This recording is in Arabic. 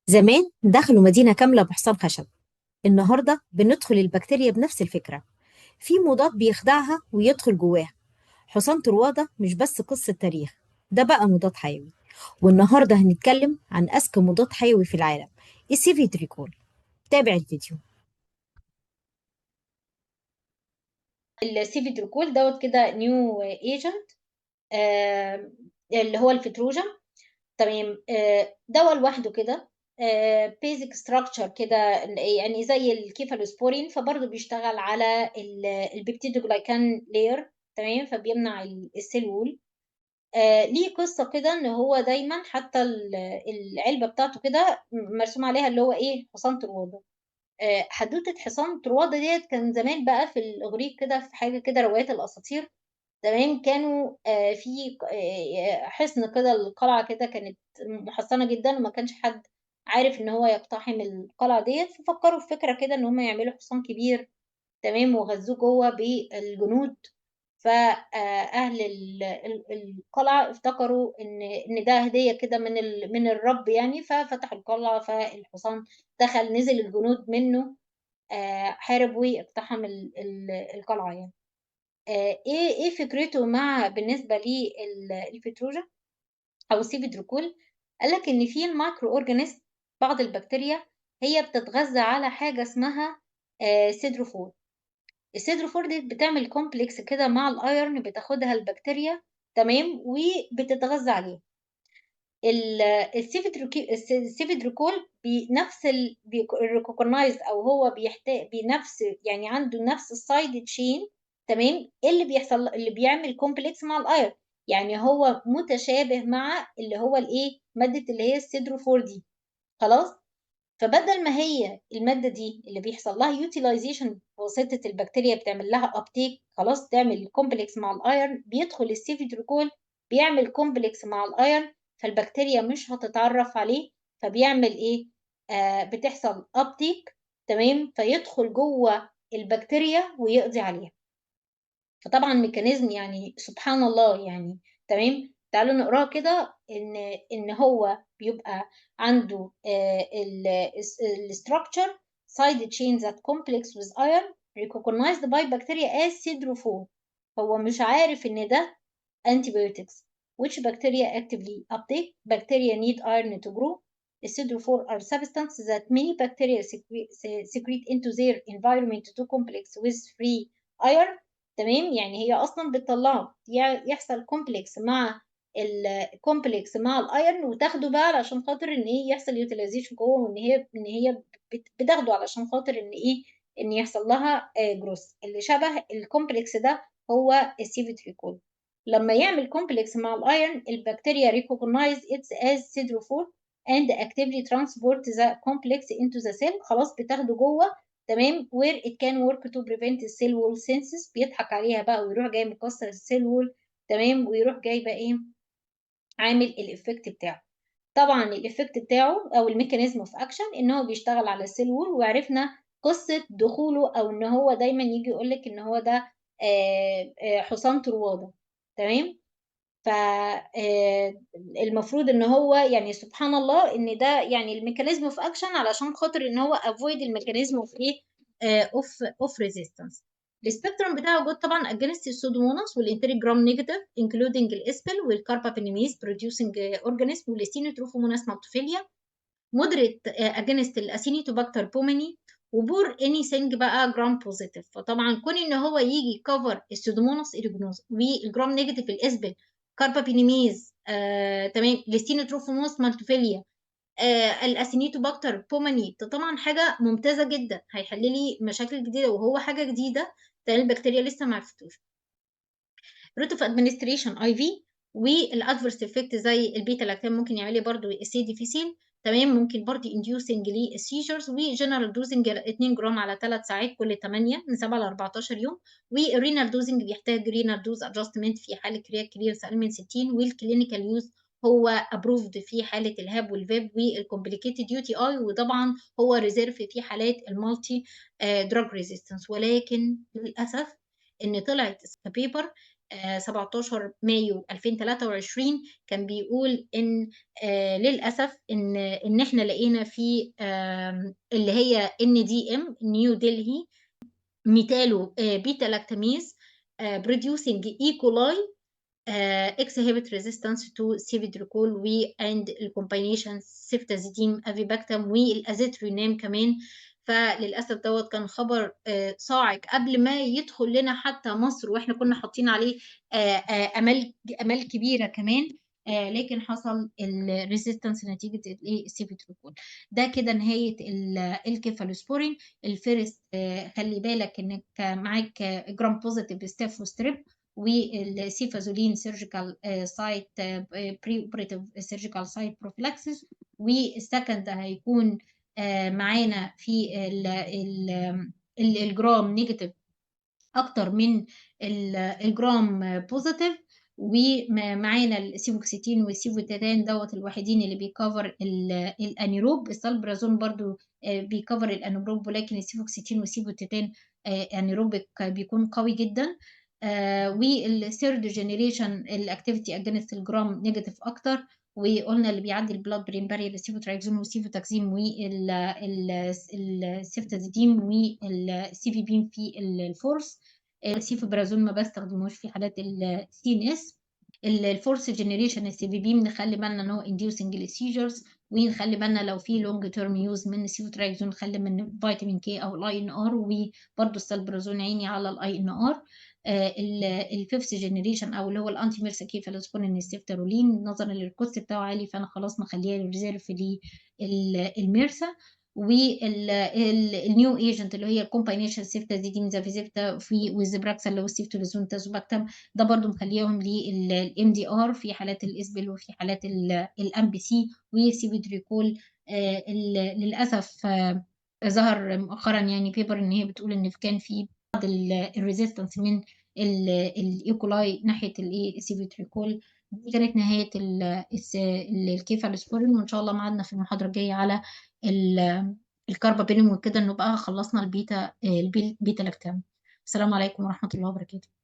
زمان دخلوا مدينة كاملة بحصان خشب. النهاردة بندخل البكتيريا بنفس الفكرة، في مضاد بيخدعها ويدخل جواها. حصان طروادة مش بس قصة تاريخ، ده بقى مضاد حيوي. والنهاردة هنتكلم عن أذكى مضاد حيوي في العالم، السيفيتريكول. تابع الفيديو. السيفيدروكول دوت كده نيو ايجنت، اللي هو الفتروجين. تمام. دواء لوحده كده، بيزك ستراكشر كده، يعني زي الكيفالوسبورين، فبرضه بيشتغل على البيبتيدوجلايكان لاير. تمام، فبيمنع السيلول. ليه قصة كده ان هو دايما حتى العلبة بتاعته كده مرسوم عليها اللي هو ايه، حصان طروادة. حدوتة حصان طروادة ديت كان زمان بقى في الإغريق كده، في حاجة كده روايات الأساطير. تمام، كانوا في حصن كده، القلعة كده كانت محصنة جدا، وما كانش حد عارف ان هو يقتحم القلعة ديت، ففكروا في فكرة كده ان هم يعملوا حصان كبير. تمام، وغزوه جوه بالجنود. فأهل القلعة افتكروا إن ده هدية كده من الرب يعني، ففتحوا القلعة، فالحصان دخل، نزل الجنود منه، حارب واقتحم القلعة يعني. ايه فكرته مع بالنسبة للفيتروجا او السيفيدروكول؟ قال لك ان في المايكرو اورجانيزم، بعض البكتيريا، هي بتتغذى على حاجة اسمها سيدروفور. السيدروفور دي بتعمل كومبلكس كده مع الايرن، بتاخدها البكتيريا. تمام، وبتتغذى عليه. السيفيدروكول بنفس الريكوجنايز، او هو بيحتاج بنفس، يعني عنده نفس السايد تشين. تمام، اللي بيحصل اللي بيعمل كومبلكس مع الايرن، يعني هو متشابه مع اللي هو الايه، ماده اللي هي السيدروفور دي. خلاص. فبدل ما هي المادة دي اللي بيحصل لها يوتيلايزيشن بواسطة البكتيريا، بتعمل لها ابتيك، خلاص، تعمل كومبلكس مع الايرن، بيدخل السيفيدروكول بيعمل كومبلكس مع الايرن، فالبكتيريا مش هتتعرف عليه. فبيعمل ايه؟ بتحصل ابتيك. تمام، فيدخل جوه البكتيريا ويقضي عليها. فطبعا ميكانيزم يعني سبحان الله يعني. تمام، تعالوا نقراه كده، ان هو بيبقى عنده الستراكشر side chain that complex with iron recognized by bacteria as siderophore. هو مش عارف ان ده antibiotics which bacteria actively uptake. Bacteria need iron to grow. The siderophore are substances that many bacteria secrete into their environment to complex with free iron. تمام، يعني هي اصلا بتطلعه يحصل كومبلكس مع الكومبلكس مع الايرن، وتاخده بقى علشان خاطر ان ايه، يحصل يوتيلايزيشن جوه، وان هي بتاخده علشان خاطر ان ايه، ان يحصل لها جروث اللي شبه الكومبلكس ده. هو السيفيتريكول لما يعمل كومبلكس مع الايرن، البكتيريا recognize it as siderophore and actively transport the complex into the cell. خلاص، بتاخده جوه. تمام، where it can work to prevent the cell wall synthesis. بيضحك عليها بقى ويروح جاي مكسر السيل وول. تمام، ويروح جاي بقى ايه، عامل الافكت بتاعه. طبعا الافكت بتاعه او الميكانيزم اوف اكشن ان هو بيشتغل على السيل وول، وعرفنا قصة دخوله، او ان هو دايما يجي يقول لك ان هو ده حصان طروادة. تمام. فالمفروض ان هو يعني سبحان الله ان ده يعني الميكانيزم اوف اكشن، علشان خاطر ان هو افويد الميكانيزم اوف ايه، اوف ريزيستنس. السبيكترم بتاعه جود طبعا اجينست السودوموناس والانتريك جرام نيجاتيف انكلودنج الاسبل والكاربابينيميز بروديوسنج اورجانيزم والستينوتروفوموناس مالتوفيليا. مودريت اجينست الاسينيتوباكتر بوميني. وبور اني سينج بقى جرام بوزيتيف. فطبعا كون ان هو يجي كفر السودوموناس ايريجنوز والجرام نيجاتيف الاسبل كاربابينيميز، تمام، لستينوتروفوموناس مالتوفيليا، الاسينيتوباكتر بوميني، ده طبعا حاجه ممتازه جدا، هيحل لي مشاكل جديده، وهو حاجه جديده تاني البكتيريا لسه ما عرفتوش. روت اوف ادمنستريشن اي في. والادفرس افكت زي البيتا لاكتام ممكن يعمل لي برضو السي ديفيسيل. تمام، ممكن برضو انديوسنج للسيجرز. وجنرال دوزنج 2 جرام على 3 ساعات كل 8 من 7 ل 14 يوم. والرينال دوزنج بيحتاج رينال دوز ادجستمنت في حاله كريات كليرنس اقل من 60. والكلينيكال يوز هو ابروفد في حاله الهاب والفيب والكومبليكيتد يو تي اي. وطبعا هو ريزيرف في حالات المالتي دراج ريزيستنس. ولكن للاسف ان طلعت بيبر 17 مايو 2023 كان بيقول إن للأسف إن إحنا لقينا في اللي هي NDM نيو دلهي ميتالو بيتا لاكتاميز producing E. coli exhibit resistance to civitrecol and الcombination ceftazidime avibactam والازيترونام كمان. فللاسف دوت كان خبر صاعق قبل ما يدخل لنا حتى مصر، واحنا كنا حاطين عليه امال كبيره كمان، لكن حصل الريزيستنس نتيجه السيفيتريكول. ده كده نهايه الكيفالوسبورين. الفيرست خلي بالك انك معاك جرام بوزيتيف ستافوستريب والسيفازولين سيرجيكال سايت بري اوبريتيف سيرجيكال سايت بروفيلاكسيس. والسكند هيكون معانا في الجرام نيجاتيف اكتر من الجرام بوزيتيف. ومعانا السيفوكسيتين والسيفوتاتان دوت الوحيدين اللي بيكفر الانيروب. السالبرازون برضو بيكفر الانيروب، ولكن السيفوكسيتين والسيفوتاتان انيروبيك بيكون قوي جدا. والثيرد جنريشن الاكتيفيتي اجينست الجرام نيجاتيف اكتر. وقلنا اللي بيعدي البلاد برين بارير السيفوتراكزون والسيفوتاكسيم والسيفتازيديم والسيفيبين في الفورس. السيفوبرازون ما بستخدموش في حالات السي ان اس. الفورث جنريشن السي في بي نخلي بالنا ان هو انديوسنج للسيجرز، ونخلي بالنا لو في لونج تيرم يوز من السيفوتراكزون نخلي من فيتامين كي او الاي ان ار، وبرده السالبرازون عيني على الاي ان ار. الفيفث جنريشن او اللي هو الانتي ميرساكيفالوسبورين السيفتارولين نظرا للكوست بتاعه عالي، فانا خلاص مخليه ريزيرف للميرسا. والنيو ايجنت اللي هي الكومباينيشن سيفتازيدين زافيزيفتا في والزبراكسا اللي هو السيفتوليزون تازوباكتام، ده برضو مخليهم للام دي ار في حالات الاسبل وفي حالات الام بي سي. والسيفيدريكول للاسف ظهر مؤخرا يعني بيبر ان هي بتقول ان كان في بعض الريزيستنس من الايكولاي ناحيه السيفيدريكول. دي كانت نهايه الكيفالوسبورين، وان شاء الله معادنا في المحاضره الجايه على الكاربابينيوم، وكده نبقى خلصنا البيتا لاكتام. السلام عليكم ورحمه الله وبركاته.